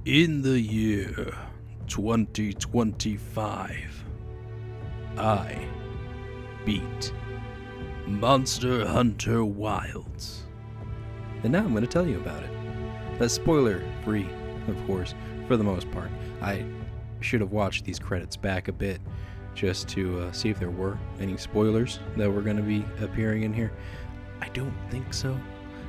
In the year 2025, I beat Monster Hunter Wilds. And now I'm going to tell you about it. That's spoiler free, of course, for the most part. I should have watched these credits back a bit just to see if there were any spoilers that were going to be appearing in here. I don't think so.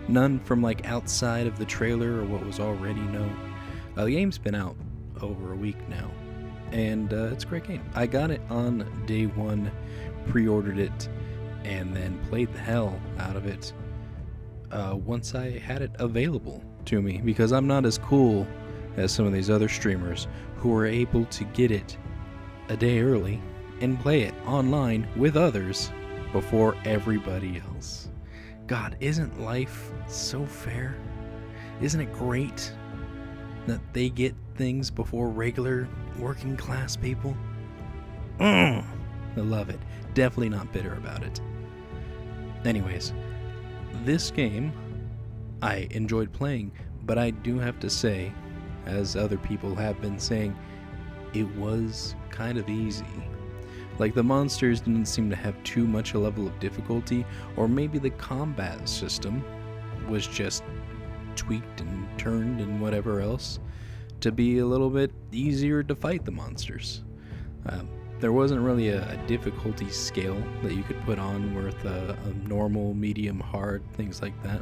None from like outside of the trailer or what was already known. The game's been out over a week now, and it's a great game. I got it on day one, pre-ordered it, and then played the hell out of it once I had it available to me, because I'm not as cool as some of these other streamers who are able to get it a day early and play it online with others before everybody else. God, isn't life so fair? Isn't it great that they get things before regular working class people? I love it. Definitely not bitter about it. Anyways, this game I enjoyed playing, but I do have to say, as other people have been saying, it was kind of easy. Like, the monsters didn't seem to have too much a level of difficulty, or maybe the combat system was just tweaked and turned and whatever else to be a little bit easier to fight the monsters. There wasn't really a difficulty scale that you could put on with a normal, medium, hard, things like that.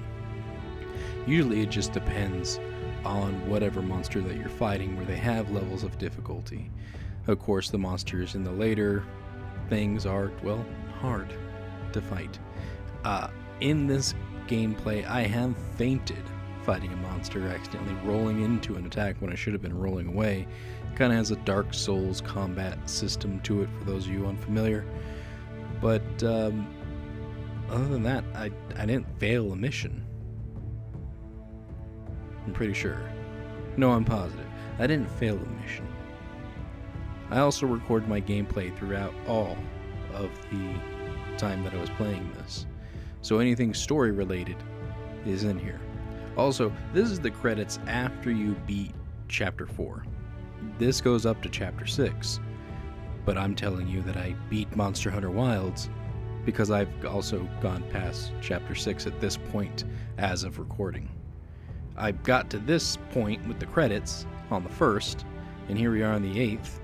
Usually it just depends on whatever monster that you're fighting, where they have levels of difficulty. Of course, the monsters in the later things are, well, hard to fight. In this gameplay, I have fainted fighting a monster, accidentally rolling into an attack when I should have been rolling away. It kind of has a Dark Souls combat system to it, for those of you unfamiliar. But other than that, I didn't fail a mission. I'm pretty sure. No, I'm positive. I didn't fail a mission. I also recorded my gameplay throughout all of the time that I was playing this. So anything story related is in here. Also, this is the credits after you beat Chapter 4. This goes up to Chapter 6. But I'm telling you that I beat Monster Hunter Wilds because I've also gone past Chapter 6 at this point as of recording. I got to this point with the credits on the 1st, and here we are on the 8th,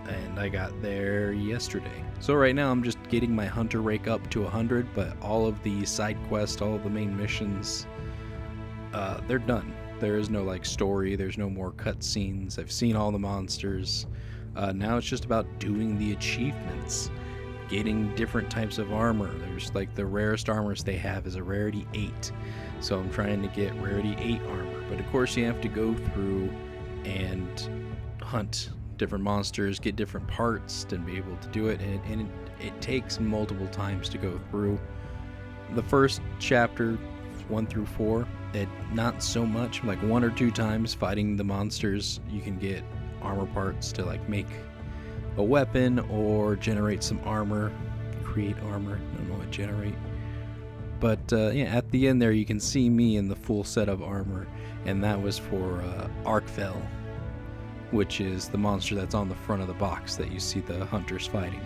and I got there yesterday. So right now I'm just getting my hunter rake up to 100, but all of the side quests, all of the main missions, they're done. There is no like story, there's no more cutscenes. I've seen all the monsters. Now it's just about doing the achievements, getting different types of armor. There's like the rarest armors they have is a rarity 8. So I'm trying to get rarity 8 armor. But of course you have to go through and hunt different monsters, get different parts to be able to do it, and it takes multiple times to go through. The first chapter, 1 through 4, it not so much, like 1 or 2 times fighting the monsters you can get armor parts to like make a weapon or generate some armor, create armor, I don't know what generate. But yeah, at the end there you can see me in the full set of armor, and that was for Arkfell, which is the monster that's on the front of the box that you see the hunters fighting.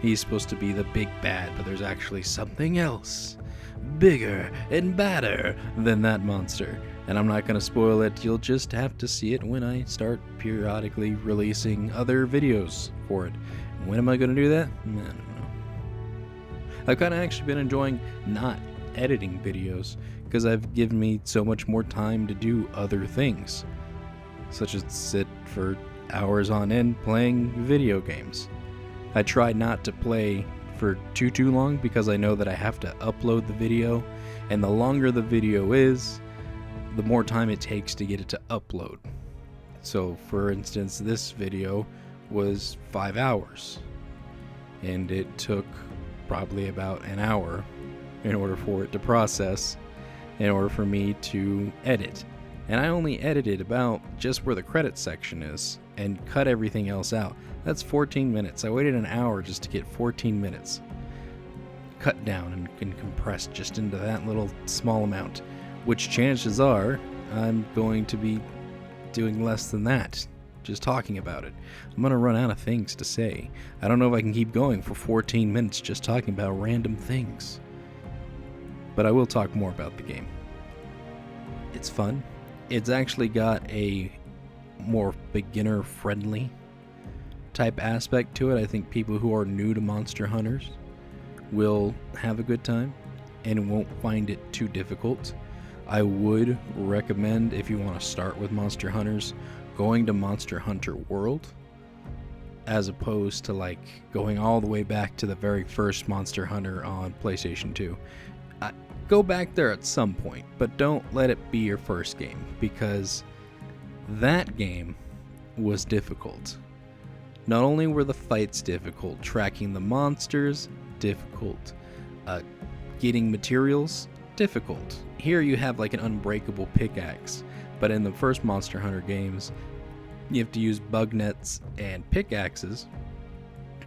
He's supposed to be the big bad, but there's actually something else, bigger and badder than that monster. And I'm not going to spoil it, you'll just have to see it when I start periodically releasing other videos for it. When am I going to do that? I don't know. I've kind of actually been enjoying not editing videos, because I've given me so much more time to do other things, such as sit for hours on end playing video games. I try not to play for too long, because I know that I have to upload the video, and the longer the video is, the more time it takes to get it to upload. So for instance, this video was 5 hours, and it took probably about an hour in order for it to process, in order for me to edit. And I only edited about just where the credits section is and cut everything else out. That's 14 minutes. I waited an hour just to get 14 minutes cut down and compressed just into that little small amount, which chances are I'm going to be doing less than that, just talking about it. I'm gonna run out of things to say. I don't know if I can keep going for 14 minutes just talking about random things. But I will talk more about the game. It's fun. It's actually got a more beginner-friendly type aspect to it. I think people who are new to Monster Hunters will have a good time and won't find it too difficult. I would recommend, if you want to start with Monster Hunters, going to Monster Hunter World, as opposed to like going all the way back to the very first Monster Hunter on PlayStation 2. Go back there at some point, but don't let it be your first game, because that game was difficult. Not only were the fights difficult, tracking the monsters, difficult. Getting materials, difficult. Here you have like an unbreakable pickaxe, but in the first Monster Hunter games, you have to use bug nets and pickaxes,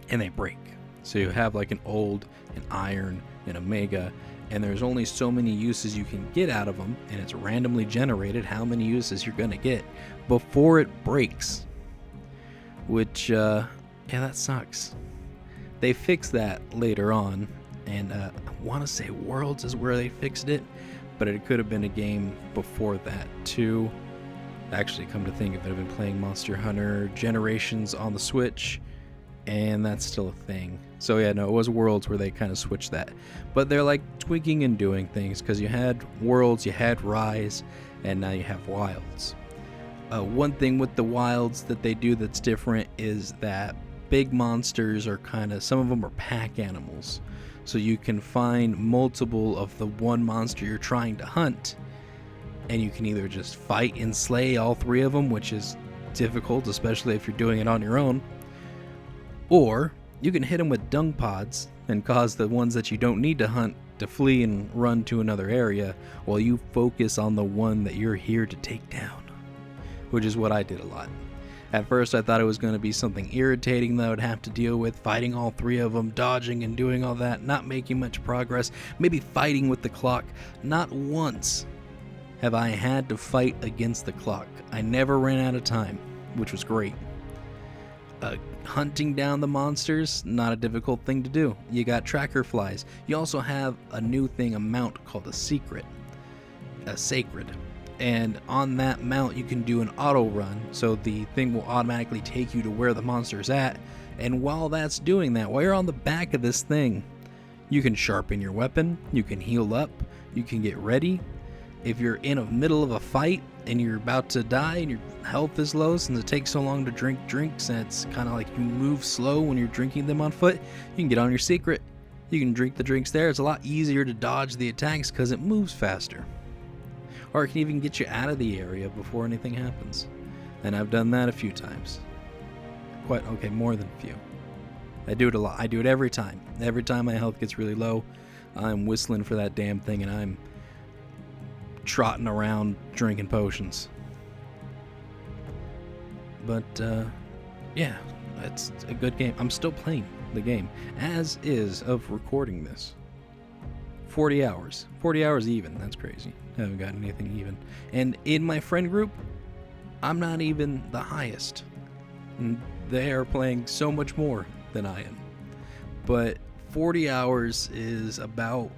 and they break. So you have like an old, an iron, an omega, and there's only so many uses you can get out of them, and it's randomly generated how many uses you're gonna get before it breaks. Which, yeah, that sucks. They fixed that later on, and I want to say Worlds is where they fixed it, but it could have been a game before that too. Actually, come to think of it, I've been playing Monster Hunter Generations on the Switch, and that's still a thing. So yeah, no, it was Worlds where they kind of switched that. But they're like tweaking and doing things, because you had Worlds, you had Rise, and now you have Wilds. One thing with the Wilds that they do that's different is that big monsters are some of them are pack animals. So you can find multiple of the one monster you're trying to hunt, and you can either just fight and slay all three of them, which is difficult, especially if you're doing it on your own, or you can hit them with dung pods and cause the ones that you don't need to hunt to flee and run to another area while you focus on the one that you're here to take down, which is what I did a lot. At first I thought it was going to be something irritating that I would have to deal with, fighting all three of them, dodging and doing all that, not making much progress, maybe fighting with the clock. Not once have I had to fight against the clock. I never ran out of time, which was great. Hunting down the monsters, not a difficult thing to do. You got tracker flies. You also have a new thing, a mount called a sacred. And on that mount you can do an auto run, so the thing will automatically take you to where the monster's at, and while that's doing that, while you're on the back of this thing, you can sharpen your weapon, you can heal up, you can get ready. If you're in the middle of a fight and you're about to die and your health is low since it takes so long to drink drinks, and it's kind of like you move slow when you're drinking them on foot, you can get on your secret, you can drink the drinks there. It's a lot easier to dodge the attacks because it moves faster. Or it can even get you out of the area before anything happens. And I've done that a few times. More than a few. I do it a lot. I do it every time. Every time my health gets really low, I'm whistling for that damn thing and I'm trotting around drinking potions. But, yeah, it's a good game. I'm still playing the game, as is of recording this. 40 hours. 40 hours even. That's crazy. I haven't gotten anything even. And in my friend group, I'm not even the highest. They are playing so much more than I am. But 40 hours is about,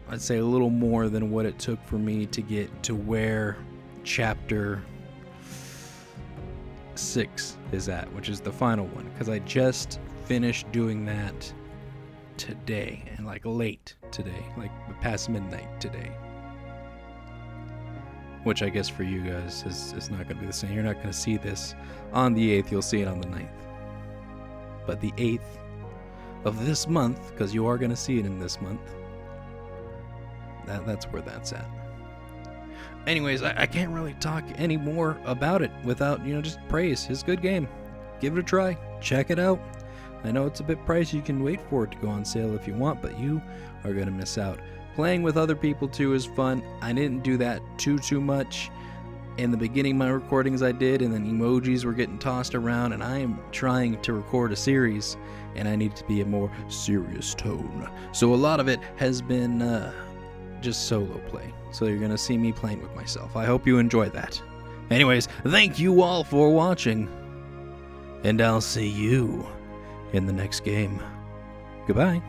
I'd say, a little more than what it took for me to get to where chapter 6 is at, which is the final one. Because I just finished doing that today, and like late today, like past midnight today, which I guess for you guys is not going to be the same. You're not going to see this on the 8th, you'll see it on the 9th, but the 8th of this month, because you are going to see it in this month, that's where that's at. Anyways, I can't really talk any more about it without, just praise. It's a good game. Give it a try, check it out. I know it's a bit pricey, you can wait for it to go on sale if you want, but you are going to miss out. Playing with other people too is fun. I didn't do that too much. In the beginning of my recordings I did, and then emojis were getting tossed around, and I am trying to record a series, and I need it to be a more serious tone. So a lot of it has been just solo play. So you're going to see me playing with myself. I hope you enjoy that. Anyways, thank you all for watching, and I'll see you in the next game. Goodbye.